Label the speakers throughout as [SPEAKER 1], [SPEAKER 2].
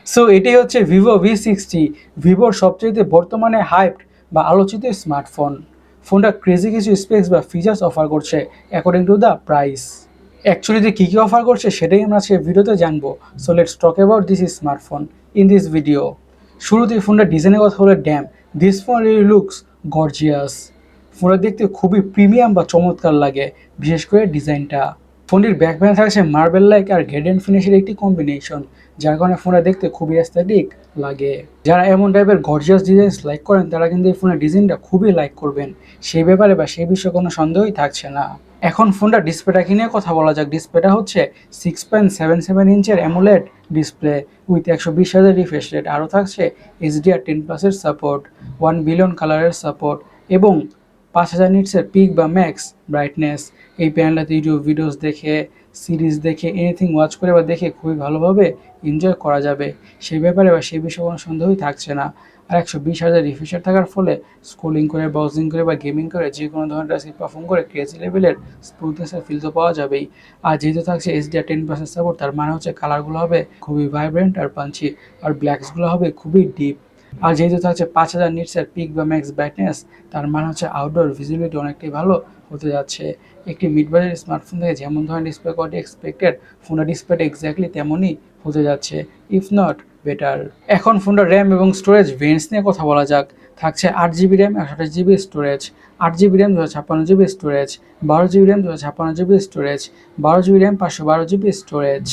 [SPEAKER 1] So এটাই হচ্ছে Vivo V60, ভিভোর সবচেয়ে বর্তমানে হাইপড বা আলোচিত স্মার্টফোন। ফোনটা ক্রেজি কিছু স্পেস বা ফিচার্স অফার করছে according to the price. Actually কী কী অফার করছে সেটাই আমরা আজকে ভিডিওতে জানবো। So let's talk about this smartphone in this video. শুরুতেই ফোনটা ডিজাইনের কথা হলে damn, this phone really looks gorgeous. ফোনটা দেখতে খুবই প্রিমিয়াম বা চমৎকার লাগে, বিশেষ করে ডিজাইনটা। ফোনটির ব্যাক প্যানেলে থাকছে মার্বেল লাইক আর গ্রেডেন্ট ফিনিশের একটি কম্বিনেশন, যার কারণে ফোনটা দেখতে খুবই অ্যাস্থেটিক লাগে। যারা এমন টাইপের গর্জিয়াস ডিজাইন লাইক করেন তারা কিন্তু এই ফোনের ডিজাইনটা খুবই লাইক করবেন, সেই ব্যাপারে বা সেই বিষয়ে কোনো সন্দেহই থাকছে না। এখন ফোনটা ডিসপ্লেটা নিয়ে কথা বলা যাক। ডিসপ্লেটা হচ্ছে 6.77 ইঞ্চের AMOLED display with 120 Hz refresh rate. আরও থাকছে HDR10+-এর সাপোর্ট, 1 বিলিয়ন কালারের সাপোর্ট এবং 5000 নিটসের পিক বা ম্যাক্স ব্রাইটনেস। এই প্যানেলটাতে ইউটিউব ভিডিওস দেখে, সিরিজ দেখে, এনিথিং ওয়াচ করে বা দেখে খুবই ভালোভাবে এনজয় করা যাবে, সেই ব্যাপারে বা সেই বিষয়ে কোনো সন্দেহই থাকছে না। আর 120 Hz রিফ্রেশ রেট থাকার ফলে স্ক্রোলিং করে, ব্রাউজিং করে বা গেমিং করে যে কোনো ধরনের টাস্ক পারফর্ম করে ক্রেজি লেভেলের স্মুথনেসের ফিল তো পাওয়া যাবেই। আর যেহেতু থাকছে HDR10+ সাপোর্ট, তার মানে হচ্ছে কালারগুলো হবে খুবই ভাইব্রেন্ট আর পাঞ্চি, আর ব্ল্যাকসগুলো হবে খুবই ডিপ। আর যেহেতু থাকছে 5000 নিটসের পিক বা ম্যাক্স ব্রাইটনেস, তার মানে হচ্ছে আউটডোর ভিজিবিলিটি অনেকটাই ভালো হতে যাচ্ছে। একটি মিড বাজেট স্মার্টফোন থেকে যেমন ধরনের ডিসপ্লে কোয়ালিটি এক্সপেক্টেড, ফোনের ডিসপ্লেটা এক্স্যাক্টলি তেমনই হতে যাচ্ছে, ইফ নট বেটার। এখন ফোনটার র্যাম এবং স্টোরেজ ভেরিয়েন্টস নিয়ে কথা বলা যাক। থাকছে 8GB RAM, 128GB storage. 8GB RAM, 256GB storage. 12GB RAM, 256GB storage. 12GB RAM, 512GB storage.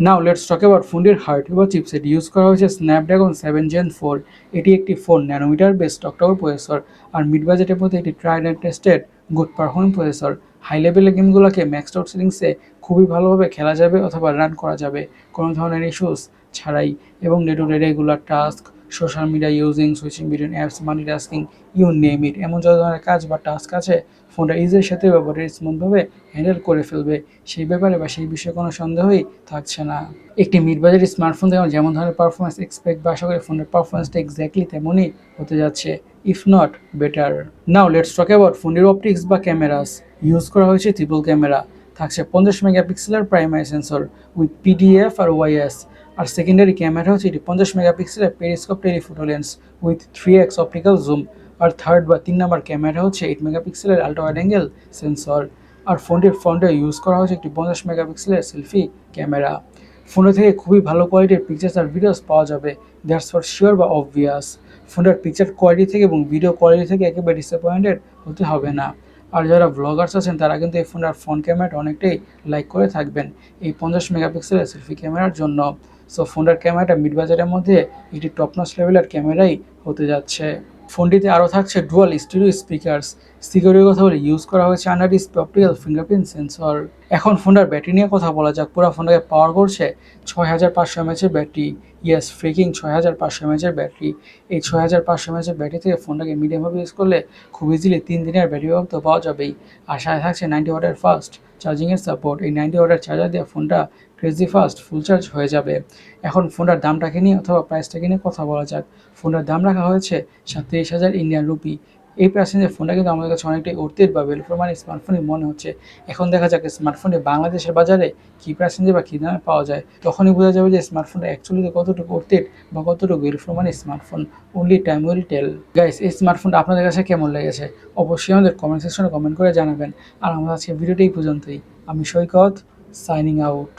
[SPEAKER 1] Now let's talk about ফোনটির হার্ডওয়্যার বা চিপসেট। ইউজ করা হয়েছে স্ন্যাপড্রাগন 7 Gen 4। এটি একটি 4nm বেসড অক্টাকোর প্রসেসর, আর মিড বাজেটের মধ্যে একটি tried and tested good performing processor. High লেভেলের গেমগুলোকে ম্যাক্স আউট সেটিংসে খুবই ভালোভাবে খেলা যাবে অথবা রান করা যাবে কোনো ধরনের ইস্যুস ছাড়াই। এবং day to day regular task, social media using, switching between apps, multitasking, you name it, এমন যত ধরনের কাজ বা টাস্ক আছে ফোনটা ইজির সাথে ব্যাপারটা স্মুথভাবে হ্যান্ডেল করে ফেলবে, সেই ব্যাপারে বা সেই বিষয়ে কোনো সন্দেহই থাকছে না। একটি মিড বাজেট স্মার্টফোন থেকে যেমন ধরনের পারফরমেন্স এক্সপেক্ট বা আশা করি ফোনের পারফরমেন্সটা এক্স্যাক্টলি তেমনই হতে যাচ্ছে, if not better. Now let's talk about ফোনের অপটিক্স বা ক্যামেরাস। ইউজ করা হয়েছে ট্রিপল ক্যামেরা। থাকছে 50 মেগাপিক্সেলের প্রাইমারি সেন্সর উইথ পিডিএফ আর ওয়াইএস। আর সেকেন্ডারি ক্যামেরা হচ্ছে এটি 50 মেগাপিক্সেলের periscope telephoto lens with 3x optical zoom. আর থার্ড বা 3 নম্বর ক্যামেরা হচ্ছে 8 মেগাপিক্সেলের আল্ট্রা ওয়াইড অ্যাঙ্গেল সেন্সর। আর ফোনটির ফ্রন্টে ইউজ করা হয়েছে একটি 50 মেগাপিক্সেলের সেলফি ক্যামেরা। ফোনে থেকে খুবই ভালো কোয়ালিটির পিকচার্স আর ভিডিওস পাওয়া যাবে, দ্যাটস ফর শিওর বা অবভিয়াস। ফোনের পিকচার কোয়ালিটি থেকে এবং ভিডিও কোয়ালিটি থেকে একেবারে ডিসঅ্যাপয়েন্টেড হতে হবে না। আর যারা ব্লগার্স আছেন তারা কিন্তু এই ফোনের ফ্রন্ট ক্যামেরাটা অনেকটাই লাইক করে থাকবেন এই 50 মেগাপিক্সেলের সেলফি ক্যামেরার জন্য। সো ফোনের ক্যামেরাটা মিড বাজারের মধ্যে একটি টপ নচ লেভেলের ক্যামেরাই হতে যাচ্ছে। ফোনটিতে আরও থাকছে ডুয়াল স্টিরিও স্পিকার্স। সিকিউরিটির কথা বলে ইউজ করা হয়েছে under display optical fingerprint sensor. এখন ফোনটার ব্যাটারি নিয়ে কথা বলা যাক। পুরো ফোনটাকে পাওয়ার করছে 6500 mAh battery. Yes, freaking 6500 mAh battery. এই 6500 mAh ব্যাটারি থেকে ফোনটাকে মিডিয়ামভাবে ইউজ করলে খুব ইজিলি 3 দিনের ব্যাটারি ব্যাকআপ তো পাওয়া যাবেই। আর সাথে থাকছে 90 ওয়াটের ফাস্ট চার্জিংয়ের সাপোর্ট। এই 90 ওয়াটের চার্জার দিয়ে ফোনটা ক্রেজি ফাস্ট ফুল চার্জ হয়ে যাবে। এখন ফোনটার দামটাকে নিয়ে অথবা প্রাইসটাকে নিয়ে কথা বলা যাক। ফোনটার দাম রাখা হয়েছে 37,000 ইন্ডিয়ান রুপি। এই প্রাইসে ফোনটা কিন্তু আমাদের কাছে অনেকটাই অর্থের বা ভ্যালু ফর মানি স্মার্টফোনই মনে হচ্ছে। এখন দেখা যাক স্মার্টফোনটি বাংলাদেশের বাজারে কী প্রাইসে বা কী দামে পাওয়া যায়, তখনই বোঝা যাবে যে স্মার্টফোনটা অ্যাকচুয়ালি কতটুকু অর্থের বা কতটুকু value for money smartphone. Only time will tell. Guys, এই স্মার্টফোনটা আপনাদের কাছে কেমন লেগেছে অবশ্যই আমাদের কমেন্ট সেকশনে কমেন্ট করে জানাবেন। আর আমাদের আজকে ভিডিওটি এই পর্যন্তই। আমি সৈকত, সাইনিং আউট।